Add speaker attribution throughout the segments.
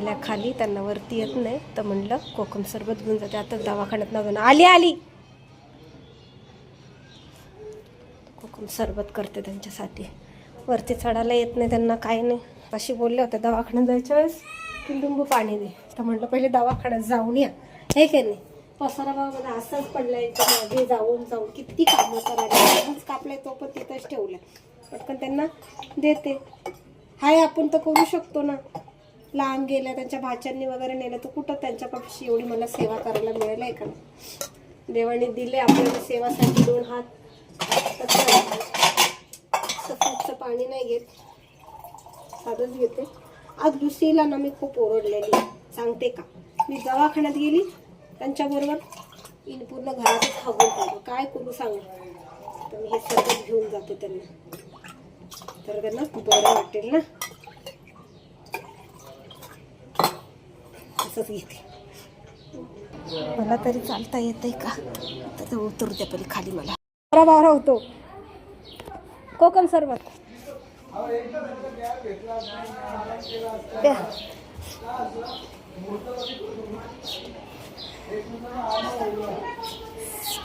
Speaker 1: आल्या खाली, त्यांना वरती येत नाही तर म्हणलं कोकम सरबत घेऊन जाते. आता दवाखान्यात नव्हतं आली कोकम सरबत करते त्यांच्यासाठी. वरती चढायला येत नाही त्यांना, काही नाही. अशी बोलले होते दवाखान्यात जायच्या वेळेस की लिंबू पाणी दे, तर म्हटलं पहिले दवाखान्यात जाऊन या. हे की नाही, पसारा बाबामध्ये असाच पडलाय मागे जाऊन किती कामं करायला. कापलाय तो पण तिथंच ठेवलाय. पटकन त्यांना देते. हाय आपण तर करू शकतो ना. लांब गेल्या त्यांच्या भाच्यांनी वगैरे नेलं तर कुठं त्यांच्यापाशी एवढी मला सेवा करायला मिळेल आहे का. देवाने दिले आपल्याला सेवासाठी 2 हात. सफाईचं पाणी नाही घेत, साधंच घेते. आज लुसीला ना मी खूप ओरडलेली सांगते का. मी दवाखान्यात गेली त्यांच्याबरोबर, इन पूर्ण घरातच हगून पडलं. काय करू सांग. तर मी हे सरबत घेऊन जाते त्यांना, तर त्यांना बरं वाटेल ना. असंच घेते. मला तरी चालता येतंय का. तर उतरू द्या पहिले खाली. मला बारा होतो कोकम सरबत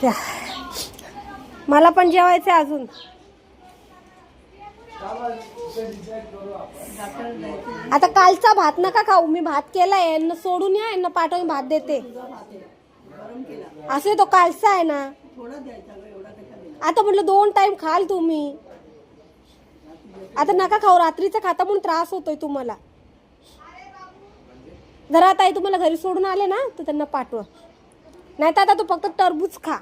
Speaker 1: द्या. मला पण जेवायचं अजून. आता कालचा भात नका खाऊ, मी भात केलाय. यांना सोडून या, यांना पाठवून भात देते. असे तो कालचा आहे ना. आता म्हटलं 2 टाइम खाल तुम्ही. आता नका खाऊ, रात्रीचा खाता म्हणून त्रास होतोय तुम्हाला. जरा आता तुम्हाला घरी सोडून आले ना तर त्यांना पाठवा. नाही तर आता तू फक्त टरबूज खा,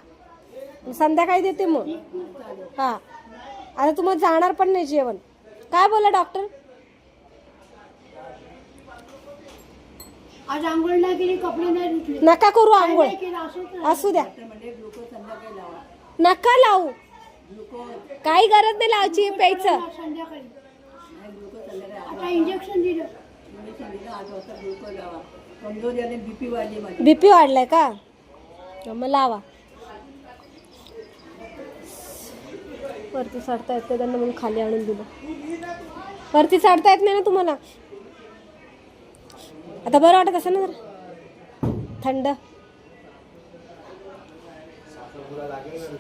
Speaker 1: संध्याकाळी देते मग. हा, आता तुम्हाला जाणार पण नाही जेवण. काय बोला डॉक्टर.
Speaker 2: आज आंघोळला गेली, कपडे नाही धुतले.
Speaker 1: नका करू आंघोळ, असू द्या. नका लावू, काही गरज नाही लावायची. प्यायचं
Speaker 2: संध्याकाळी. आता इंजेक्शन दिलं.
Speaker 1: बीपी वाढलाय का. मग लावा. वरती चढता येत नाही त्यांना म्हणून खाली आणून दिलं. वरती चढता येत नाही ना तुम्हाला. आता बरं वाटत असं ना जरा थंड.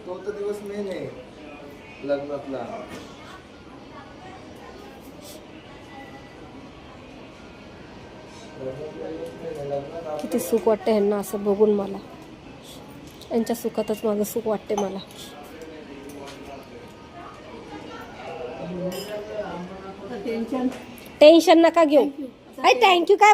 Speaker 3: तो तर दिवस मेन आहे लग्नातला.
Speaker 1: किती सुख वाटतं ह्यांना असं बघून. मला यांच्या सुखातच माझं सुख वाटते मला. टेन्शन नका घेऊ. थँक्यू काय